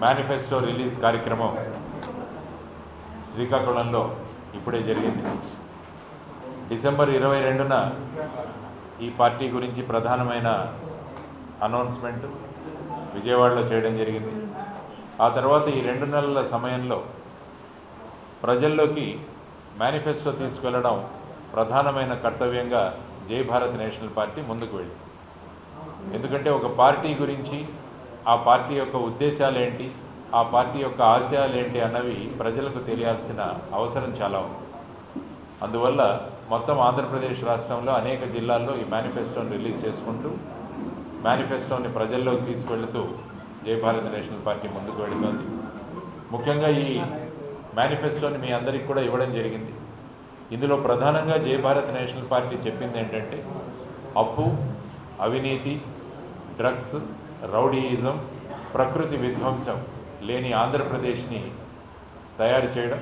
Manifesto release కార్యక్రమం శ్రీకాకుళంలో ఇప్పుడే జరిగింది. డిసెంబర్ 22న ఈ పార్టీ గురించి ప్రధానమైన అనౌన్స్మెంట్ విజయవాడలో చేయడం జరిగింది. ఆ తర్వాత ఈ 2 నెలల సమయంలో ప్రజల్లోకి మేనిఫెస్టో తీసుకెళ్లడం ప్రధానమైన కర్తవ్యంగా జై భారత్ నేషనల్ పార్టీ ముందుకు వెళ్ళింది. ఎందుకంటే ఒక పార్టీ గురించి, ఆ పార్టీ యొక్క ఉద్దేశాలు ఏంటి, ఆ పార్టీ యొక్క ఆశయాలు ఏంటి అన్నవి ప్రజలకు తెలియాల్సిన అవసరం చాలా ఉంది. అందువల్ల మొత్తం ఆంధ్రప్రదేశ్ రాష్ట్రంలో అనేక జిల్లాల్లో ఈ మేనిఫెస్టోని రిలీజ్ చేసుకుంటూ మేనిఫెస్టోని ప్రజల్లోకి తీసుకెళ్తూ జై భారత్ నేషనల్ పార్టీ ముందుకు వెళుతోంది. ముఖ్యంగా ఈ మేనిఫెస్టోని మీ అందరికీ కూడా ఇవ్వడం జరిగింది. ఇందులో ప్రధానంగా జై భారత్ నేషనల్ పార్టీ చెప్పింది ఏంటంటే అప్పు, అవినీతి, డ్రగ్స్, రౌడీయిజం, ప్రకృతి విధ్వంసం లేని ఆంధ్రప్రదేశ్ని తయారు చేయడం,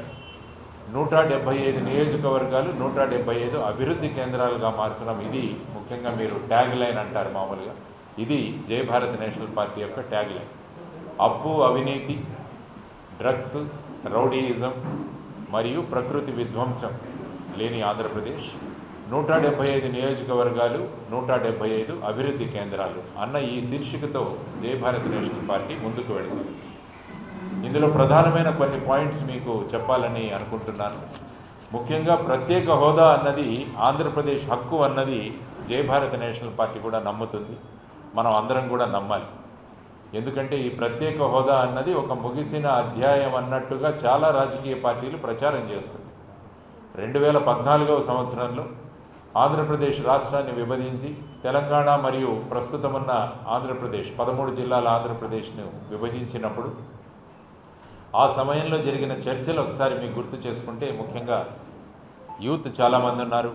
175 నియోజకవర్గాలు, 175 అభివృద్ధి కేంద్రాలుగా మార్చడం. ఇది ముఖ్యంగా మీరు ట్యాగ్ లైన్ అంటారు మామూలుగా. ఇది జై భారత్ నేషనల్ పార్టీ యొక్క ట్యాగ్ లైన్. అప్పు, అవినీతి, డ్రగ్స్, రౌడీయిజం మరియు ప్రకృతి విధ్వంసం లేని ఆంధ్రప్రదేశ్, 175 నియోజకవర్గాలు, 175 అభివృద్ధి కేంద్రాలు అన్న ఈ శీర్షికతో జై భారత్ నేషనల్ పార్టీ ముందుకు వెళుతుంది. ఇందులో ప్రధానమైన కొన్ని పాయింట్స్ మీకు చెప్పాలని అనుకుంటున్నాను. ముఖ్యంగా ప్రత్యేక హోదా అన్నది ఆంధ్రప్రదేశ్ హక్కు అన్నది జై భారత్ నేషనల్ పార్టీ కూడా నమ్ముతుంది. మనం అందరం కూడా నమ్మాలి. ఎందుకంటే ఈ ప్రత్యేక హోదా అన్నది ఒక ముగిసిన అధ్యాయం అన్నట్టుగా చాలా రాజకీయ పార్టీలు ప్రచారం చేస్తుంది. 2014వ సంవత్సరంలో ఆంధ్రప్రదేశ్ రాష్ట్రాన్ని విభజించి తెలంగాణ మరియు ప్రస్తుతమున్న ఆంధ్రప్రదేశ్ 13 జిల్లాల ఆంధ్రప్రదేశ్ను విభజించినప్పుడు ఆ సమయంలో జరిగిన చర్చలు ఒకసారి మీకు గుర్తు చేసుకుంటే, ముఖ్యంగా యూత్ చాలామంది ఉన్నారు.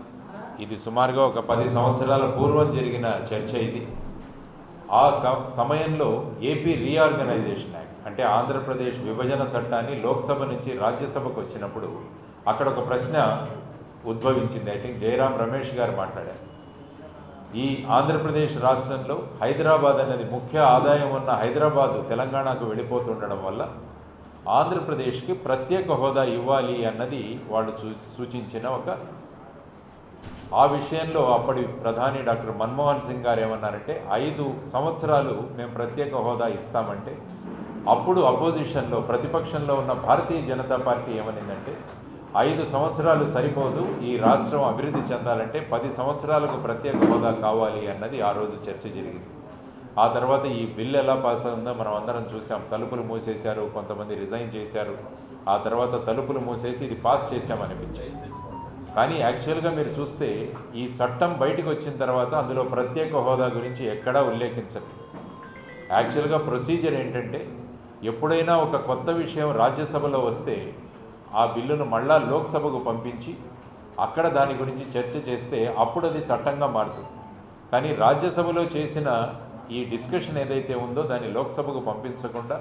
ఇది సుమారుగా ఒక 10 సంవత్సరాల పూర్వం జరిగిన చర్చ ఇది. ఆ సమయంలో ఏపీ రీఆర్గనైజేషన్ యాక్ట్ అంటే ఆంధ్రప్రదేశ్ విభజన చట్టాన్ని లోక్సభ నుంచి రాజ్యసభకు వచ్చినప్పుడు అక్కడ ఒక ప్రశ్న ఉద్భవించింది. ఐ థింక్ జయరాం రమేష్ గారు మాట్లాడారు. ఈ ఆంధ్రప్రదేశ్ రాష్ట్రంలో హైదరాబాద్ అనేది ముఖ్య ఆదాయం ఉన్న హైదరాబాదు తెలంగాణకు వెళ్ళిపోతుండడం వల్ల ఆంధ్రప్రదేశ్కి ప్రత్యేక హోదా ఇవ్వాలి అన్నది వాళ్ళు సూచించిన ఆ విషయంలో అప్పటి ప్రధాని డాక్టర్ మన్మోహన్ సింగ్ గారు ఏమన్నారంటే 5 సంవత్సరాలు మేము ప్రత్యేక హోదా ఇస్తామంటే అప్పుడు అపోజిషన్లో ప్రతిపక్షంలో ఉన్న భారతీయ జనతా పార్టీ ఏమనిందంటే 5 సంవత్సరాలు సరిపోదు, ఈ రాష్ట్రం అభివృద్ధి చెందాలంటే 10 సంవత్సరాలకు ప్రత్యేక హోదా కావాలి అన్నది ఆ రోజు చర్చ జరిగింది. ఆ తర్వాత ఈ బిల్లు ఎలా పాస్ అవుందో మనం అందరం చూసాం. తలుపులు మూసేశారు, కొంతమంది రిజైన్ చేశారు. ఆ తర్వాత తలుపులు మూసేసి ఇది పాస్ చేశామనిపించింది. కానీ యాక్చువల్గా మీరు చూస్తే ఈ చట్టం బయటకు వచ్చిన తర్వాత అందులో ప్రత్యేక హోదా గురించి ఎక్కడా ఉల్లేఖించదు. యాక్చువల్గా ప్రొసీజర్ ఏంటంటే ఎప్పుడైనా ఒక కొత్త విషయం రాజ్యసభలో వస్తే ఆ బిల్లును మళ్ళా లోక్సభకు పంపించి అక్కడ దాని గురించి చర్చ చేస్తే అప్పుడు అది చట్టంగా మారుతుంది. కానీ రాజ్యసభలో చేసిన ఈ డిస్కషన్ ఏదైతే ఉందో దాన్ని లోక్సభకు పంపించకుండా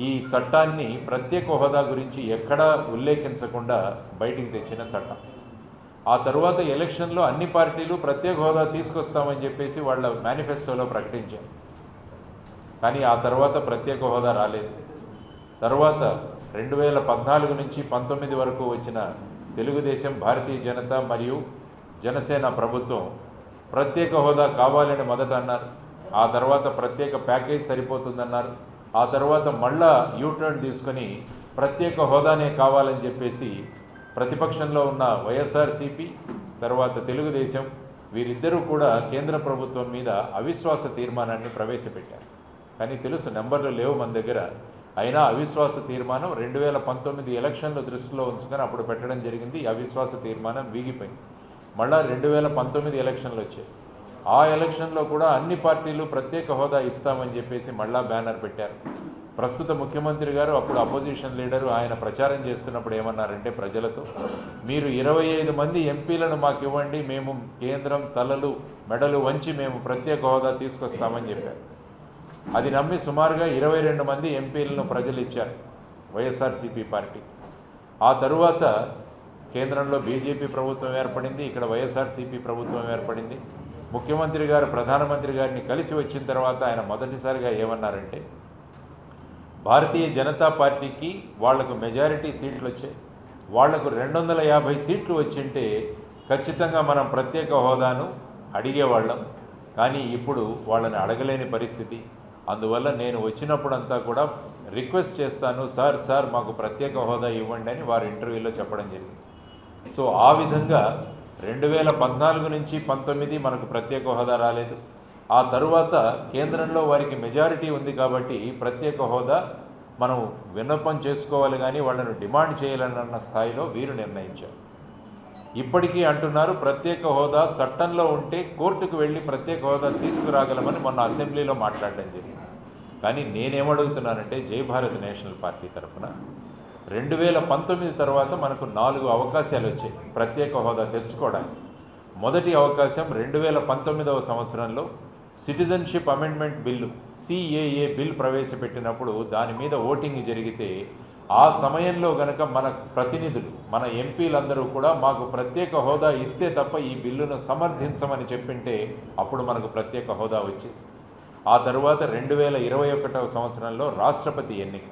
ఈ చట్టాన్ని ప్రత్యేక హోదా గురించి ఎక్కడా ఉల్లేఖించకుండా బయటికి తెచ్చిన చట్టం. ఆ తరువాత ఎలక్షన్లో అన్ని పార్టీలు ప్రత్యేక హోదా తీసుకొస్తామని చెప్పేసి వాళ్ళ మేనిఫెస్టోలో ప్రకటించారు. కానీ ఆ తర్వాత ప్రత్యేక హోదా రాలేదు. తర్వాత 2014 నుంచి 19 వరకు వచ్చిన తెలుగుదేశం, భారతీయ జనతా మరియు జనసేన ప్రభుత్వం ప్రత్యేక హోదా కావాలని మొదట అన్నారు. ఆ తర్వాత ప్రత్యేక ప్యాకేజ్ సరిపోతుందన్నారు. ఆ తర్వాత మళ్ళా యూటర్న్ తీసుకొని ప్రత్యేక హోదానే కావాలని చెప్పేసి ప్రతిపక్షంలో ఉన్న వైఎస్ఆర్సీపీ తర్వాత తెలుగుదేశం వీరిద్దరూ కూడా కేంద్ర ప్రభుత్వం మీద అవిశ్వాస తీర్మానాన్ని ప్రవేశపెట్టారు. కానీ తెలుసు నెంబర్లు లేవు మన దగ్గర. అయినా అవిశ్వాస తీర్మానం 2019 ఎలక్షన్లు దృష్టిలో ఉంచుకొని అప్పుడు పెట్టడం జరిగింది. అవిశ్వాస తీర్మానం వీగిపోయింది. మళ్ళా 2019 ఎలక్షన్లు వచ్చాయి. ఆ ఎలక్షన్లో కూడా అన్ని పార్టీలు ప్రత్యేక హోదా ఇస్తామని చెప్పేసి మళ్ళా బ్యానర్ పెట్టారు. ప్రస్తుత ముఖ్యమంత్రి గారు అప్పుడు అపోజిషన్ లీడరు ఆయన ప్రచారం చేస్తున్నప్పుడు ఏమన్నారంటే ప్రజలతో, మీరు 25 మంది ఎంపీలను మాకు ఇవ్వండి, మేము కేంద్రం తలలు మెడలు వంచి మేము ప్రత్యేక హోదా తీసుకొస్తామని చెప్పారు. అది నమ్మి సుమారుగా 22 మంది ఎంపీలను ప్రజలు ఇచ్చారు వైఎస్ఆర్సీపీ పార్టీ. ఆ తరువాత కేంద్రంలో బీజేపీ ప్రభుత్వం ఏర్పడింది, ఇక్కడ వైఎస్ఆర్సీపీ ప్రభుత్వం ఏర్పడింది. ముఖ్యమంత్రి గారు ప్రధానమంత్రి గారిని కలిసి వచ్చిన తర్వాత ఆయన మొదటిసారిగా ఏమన్నారంటే భారతీయ జనతా పార్టీకి వాళ్లకు మెజారిటీ సీట్లు వచ్చాయి. వాళ్లకు 250 సీట్లు వచ్చింటే ఖచ్చితంగా మనం ప్రత్యేక హోదాను అడిగేవాళ్ళం. కానీ ఇప్పుడు వాళ్ళని అడగలేని పరిస్థితి. అందువల్ల నేను వచ్చినప్పుడంతా కూడా రిక్వెస్ట్ చేస్తాను, సార్ మాకు ప్రత్యేక హోదా ఇవ్వండి అని వారు ఇంటర్వ్యూలో చెప్పడం జరిగింది. సో ఆ విధంగా 2014 నుంచి 19 మనకు ప్రత్యేక హోదా రాలేదు. ఆ తరువాత కేంద్రంలో వారికి మెజారిటీ ఉంది కాబట్టి ప్రత్యేక హోదా మనం విన్నపం చేసుకోవాలి, కానీ వాళ్ళను డిమాండ్ చేయాలన్న స్థాయిలో వీరు నిర్ణయించారు. ఇప్పటికీ అంటున్నారు ప్రత్యేక హోదా చట్టంలో ఉంటే కోర్టుకు వెళ్ళి ప్రత్యేక హోదా తీసుకురాగలమని మొన్న అసెంబ్లీలో మాట్లాడడం జరిగింది. కానీ నేనేమడుగుతున్నానంటే జై భారత్ నేషనల్ పార్టీ తరఫున 2019 తర్వాత మనకు 4 అవకాశాలు వచ్చాయి ప్రత్యేక హోదా తెచ్చుకోవడానికి. మొదటి అవకాశం 2019వ సంవత్సరంలో citizenship amendment bill CAA bill ప్రవేశపెట్టినప్పుడు దాని మీద ఓటింగ్ జరిగితే ఆ సమయంలో గనక మన ప్రతినిధులు, మన ఎంపీలందరూ కూడా మాకు ప్రత్యేక హోదా ఇస్తే తప్ప ఈ బిల్లును సమర్థించమని చెప్పింటే అప్పుడు మనకు ప్రత్యేక హోదా వచ్చింది. ఆ తరువాత 2021వ సంవత్సరంలో రాష్ట్రపతి ఎన్నిక.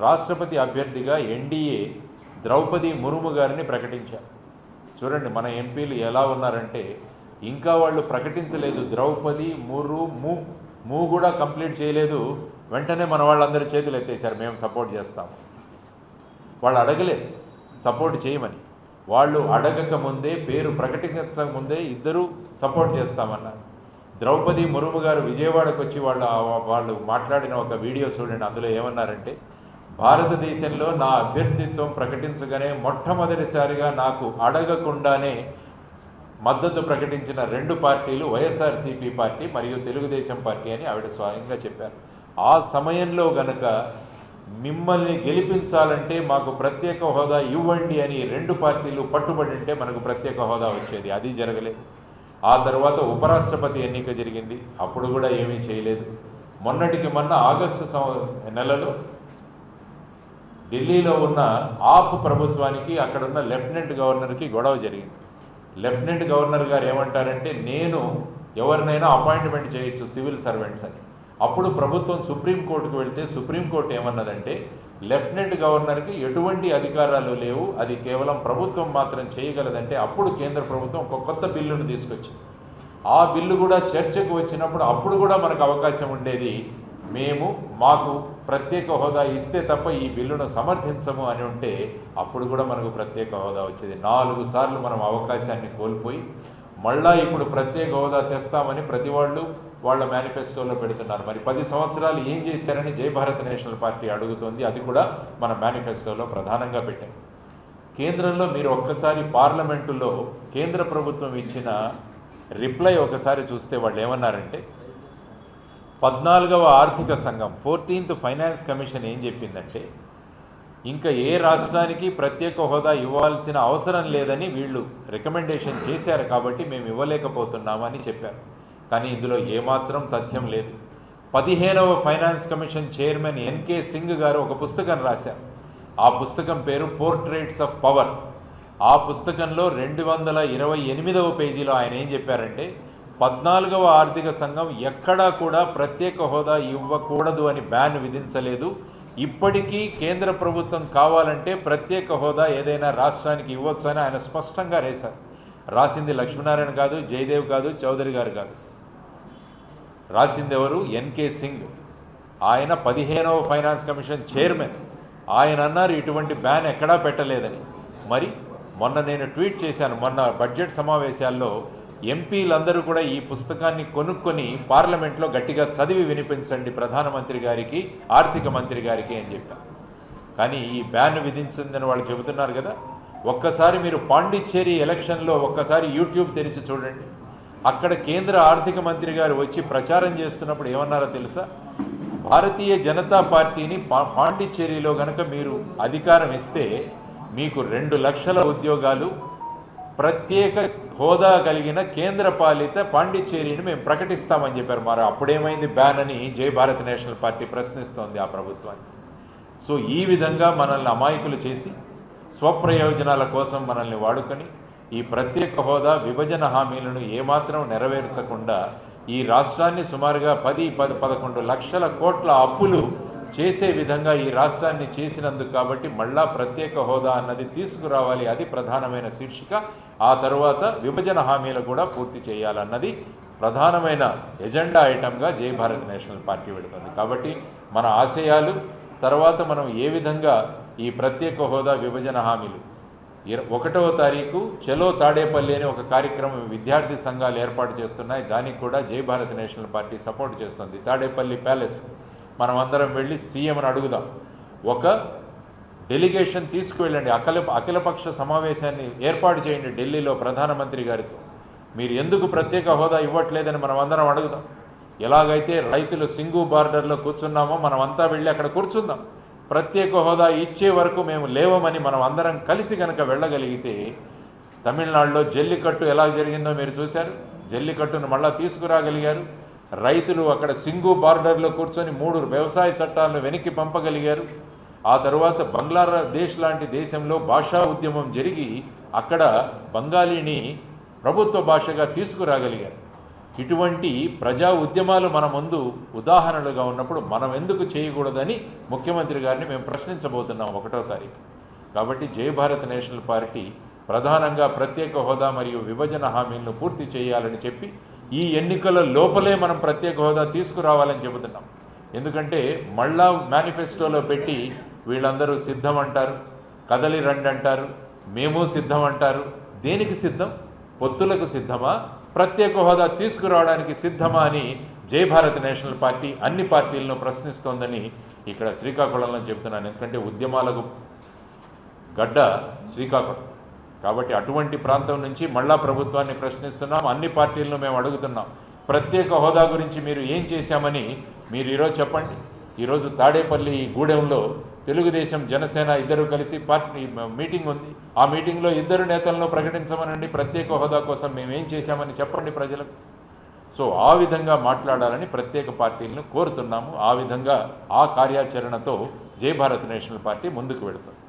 రాష్ట్రపతి అభ్యర్థిగా NDA ద్రౌపది ముర్ము గారిని ప్రకటించారు. చూడండి మన ఎంపీలు ఎలా ఉన్నారంటే ఇంకా వాళ్ళు ప్రకటించలేదు, ద్రౌపది మూ కూడా కంప్లీట్ చేయలేదు, వెంటనే మన వాళ్ళందరూ చేతులు ఎత్తేసారు మేము సపోర్ట్ చేస్తాం. వాళ్ళు అడగలేదు సపోర్ట్ చేయమని, వాళ్ళు అడగక ముందే పేరు ప్రకటించక ముందే ఇద్దరూ సపోర్ట్ చేస్తామన్నారు. ద్రౌపది ముర్ము గారు విజయవాడకు వచ్చి వాళ్ళు మాట్లాడిన ఒక వీడియో చూడండి. అందులో ఏమన్నారంటే భారతదేశంలో నా అభ్యర్థిత్వం ప్రకటించగానే మొట్టమొదటిసారిగా నాకు అడగకుండానే మద్దతు ప్రకటించిన 2 పార్టీలు వైఎస్ఆర్సీపీ పార్టీ మరియు తెలుగుదేశం పార్టీ అని ఆవిడ స్వయంగా చెప్పారు. ఆ సమయంలో గనక మిమ్మల్ని గెలిపించాలంటే మాకు ప్రత్యేక హోదా ఇవ్వండి అని 2 పార్టీలు పట్టుబడి ఉంటే మనకు ప్రత్యేక హోదా వచ్చేది. అది జరగలేదు. ఆ తర్వాత ఉపరాష్ట్రపతి ఎన్నిక జరిగింది, అప్పుడు కూడా ఏమీ చేయలేదు. మొన్నటికి మొన్న ఆగస్టు నెలలో ఢిల్లీలో ఉన్న ఆప్ ప్రభుత్వానికి అక్కడున్న లెఫ్టినెంట్ గవర్నర్కి గొడవ జరిగింది. లెఫ్టినెంట్ గవర్నర్ గారు ఏమంటారంటే నేను ఎవరినైనా అపాయింట్మెంట్ చేయొచ్చు సివిల్ సర్వెంట్స్ అని. అప్పుడు ప్రభుత్వం సుప్రీంకోర్టుకు వెళ్తే సుప్రీంకోర్టు ఏమన్నదంటే లెఫ్టినెంట్ గవర్నర్కి ఎటువంటి అధికారాలు లేవు, అది కేవలం ప్రభుత్వం మాత్రం చేయగలదంటే అప్పుడు కేంద్ర ప్రభుత్వం ఒక కొత్త బిల్లును తీసుకొచ్చింది. ఆ బిల్లు కూడా చర్చకు వచ్చినప్పుడు అప్పుడు కూడా మనకు అవకాశం ఉండేది, మాకు ప్రత్యేక హోదా ఇస్తే తప్ప ఈ బిల్లును సమర్థించము అని ఉంటే అప్పుడు కూడా మనకు ప్రత్యేక హోదా వచ్చేది. 4 సార్లు మనం అవకాశాన్ని కోల్పోయి మళ్ళా ఇప్పుడు ప్రత్యేక హోదా తెస్తామని ప్రతి వాళ్ళు వాళ్ళ మేనిఫెస్టోలో పెడుతున్నారు. మరి 10 సంవత్సరాలు ఏం చేశారని జై భారత్ నేషనల్ పార్టీ అడుగుతోంది. అది కూడా మన మేనిఫెస్టోలో ప్రధానంగా పెట్టాం. కేంద్రంలో మీరు ఒక్కసారి పార్లమెంటులో కేంద్ర ప్రభుత్వం ఇచ్చిన రిప్లై ఒకసారి చూస్తే వాళ్ళు ఏమన్నారంటే 14వ ఆర్థిక సంఘం 14th ఫైనాన్స్ కమిషన్ ఏం చెప్పిందంటే ఇంకా ఏ రాష్ట్రానికి ప్రత్యేక హోదా ఇవ్వాల్సిన అవసరం లేదని వీళ్ళు రికమెండేషన్ చేశారు కాబట్టి మేము ఇవ్వలేకపోతున్నామని చెప్పారు. కానీ ఇందులో ఏమాత్రం తథ్యం లేదు. 15వ finance commission chairman NK Singh గారు ఒక పుస్తకం రాశారు. ఆ పుస్తకం పేరు పోర్ట్రేట్స్ ఆఫ్ పవర్. ఆ పుస్తకంలో 228వ పేజీలో ఆయన ఏం చెప్పారంటే 14వ ఆర్థిక సంఘం ఎక్కడా కూడా ప్రత్యేక హోదా ఇవ్వకూడదు అని బ్యాన్ విధించలేదు. ఇప్పటికీ కేంద్ర ప్రభుత్వం కావాలంటే ప్రత్యేక హోదా ఏదైనా రాష్ట్రానికి ఇవ్వచ్చు అని ఆయన స్పష్టంగా రాసింది లక్ష్మీనారాయణ కాదు, జయదేవ్ కాదు, చౌదరి గారు కాదు. రాసింది ఎవరు? NK సింగ్. ఆయన 15వ ఫైనాన్స్ కమిషన్ చైర్మన్. ఆయన అన్నారు ఇటువంటి బ్యాన్ ఎక్కడా పెట్టలేదని. మరి మొన్న నేను ట్వీట్ చేశాను, మొన్న బడ్జెట్ సమావేశాల్లో ఎంపీలందరూ కూడా ఈ పుస్తకాన్ని కొనుక్కొని పార్లమెంట్లో గట్టిగా చదివి వినిపించండి ప్రధానమంత్రి గారికి, ఆర్థిక మంత్రి గారికి అని చెప్పారు. కానీ ఈ బ్యాన్ విధించిందని వాళ్ళు చెబుతున్నారు కదా. ఒక్కసారి మీరు పాండిచ్చేరి ఎలక్షన్లో ఒక్కసారి యూట్యూబ్ తెరిచి చూడండి. అక్కడ కేంద్ర ఆర్థిక మంత్రి గారు వచ్చి ప్రచారం చేస్తున్నప్పుడు ఏమన్నారో తెలుసా? భారతీయ జనతా పార్టీని పాండిచ్చేరిలో గనక మీరు అధికారం ఇస్తే మీకు 2 లక్షల ఉద్యోగాలు, ప్రత్యేక హోదా కలిగిన కేంద్ర పాలిత పాండిచ్చేరిని మేము ప్రకటిస్తామని చెప్పారు. మరి అప్పుడేమైంది బ్యాన్ అని జై భారత్ నేషనల్ పార్టీ ప్రశ్నిస్తోంది ఆ ప్రభుత్వాన్ని. సో ఈ విధంగా మనల్ని అమాయకులు చేసి స్వప్రయోజనాల కోసం మనల్ని వాడుకొని ఈ ప్రత్యేక హోదా విభజన హామీలను ఏమాత్రం నెరవేర్చకుండా ఈ రాష్ట్రాన్ని సుమారుగా 10-11 లక్షల కోట్ల అప్పులు చేసే విధంగా ఈ రాష్ట్రాన్ని చేసినందుకు కాబట్టి మళ్ళా ప్రత్యేక హోదా అన్నది తీసుకురావాలి, అది ప్రధానమైన శీర్షిక. ఆ తర్వాత విభజన హామీలు కూడా పూర్తి చేయాలన్నది ప్రధానమైన ఎజెండా ఐటమ్గా జై భారత్ నేషనల్ పార్టీ పెడుతుంది. కాబట్టి మన ఆశయాలు తర్వాత మనం ఏ విధంగా ఈ ప్రత్యేక హోదా విభజన హామీలు 1వ తారీఖు చలో తాడేపల్లి అనే ఒక కార్యక్రమం విద్యార్థి సంఘాలు ఏర్పాటు చేస్తున్నాయి. దానికి కూడా జై భారత్ నేషనల్ పార్టీ సపోర్ట్ చేస్తుంది. తాడేపల్లి ప్యాలెస్ మనం అందరం వెళ్ళి సీఎంని అడుగుదాం, ఒక డెలిగేషన్ తీసుకువెళ్ళండి, అఖిలపక్ష సమావేశాన్ని ఏర్పాటు చేయండి ఢిల్లీలో ప్రధానమంత్రి గారితో. మీరు ఎందుకు ప్రత్యేక హోదా ఇవ్వట్లేదని మనం అందరం అడుగుదాం. ఎలాగైతే రైతులు సింగు బార్డర్లో కూర్చున్నామో మనం అంతా వెళ్ళి అక్కడ కూర్చుందాం. ప్రత్యేక హోదా ఇచ్చే వరకు మేము లేవమని మనం అందరం కలిసి కనుక వెళ్ళగలిగితే, తమిళనాడులో జల్లికట్టు ఎలా జరిగిందో మీరు చూశారు. జల్లికట్టును మళ్ళా తీసుకురాగలిగారు. రైతులు అక్కడ సింగు బార్డర్లో కూర్చొని 3 వ్యవసాయ చట్టాలను వెనక్కి పంపగలిగారు. ఆ తర్వాత బంగ్లాదేశ్ లాంటి దేశంలో భాషా ఉద్యమం జరిగి అక్కడ బెంగాలీని ప్రభుత్వ భాషగా తీసుకురాగలిగారు. ఇటువంటి ప్రజా ఉద్యమాలు మన ముందు ఉదాహరణలుగా ఉన్నప్పుడు మనం ఎందుకు చేయకూడదని ముఖ్యమంత్రి గారిని మేము ప్రశ్నించబోతున్నాం 1వ తారీఖు. కాబట్టి జై భారత్ నేషనల్ పార్టీ ప్రధానంగా ప్రత్యేక హోదా మరియు విభజన హామీలను పూర్తి చేయాలని చెప్పి ఈ ఎన్నికల లోపలే మనం ప్రత్యేక హోదా తీసుకురావాలని చెబుతున్నాం. ఎందుకంటే మళ్ళా మేనిఫెస్టోలో పెట్టి వీళ్ళందరూ సిద్ధం అంటారు, కదలి రండి అంటారు, మేము సిద్ధం అంటారు. దేనికి సిద్ధం? పొత్తులకు సిద్ధమా, ప్రత్యేక హోదా తీసుకురావడానికి సిద్ధమా అని జై భారత్ నేషనల్ పార్టీ అన్ని పార్టీలను ప్రశ్నిస్తోందని ఇక్కడ శ్రీకాకుళంలో చెబుతున్నాను. ఎందుకంటే ఉద్యమాలకు గడ్డ శ్రీకాకుళం కాబట్టి అటువంటి ప్రాంతం నుంచి మళ్ళా ప్రభుత్వాన్ని ప్రశ్నిస్తున్నాం. అన్ని పార్టీలను మేము అడుగుతున్నాం, ప్రత్యేక హోదా గురించి మీరు ఏం చేశామని మీరు ఈరోజు చెప్పండి. ఈరోజు తాడేపల్లి గూడెంలో తెలుగుదేశం జనసేన ఇద్దరు కలిసి పార్టీ మీటింగ్ ఉంది. ఆ మీటింగ్లో 2 నేతలను ప్రకటించమనండి, ప్రత్యేక హోదా కోసం మేమేం చేశామని చెప్పండి ప్రజలకు. సో ఆ విధంగా మాట్లాడాలని ప్రత్యేక పార్టీలను కోరుతున్నాము. ఆ విధంగా ఆ కార్యాచరణతో జై భారత్ నేషనల్ పార్టీ ముందుకు వెళుతుంది.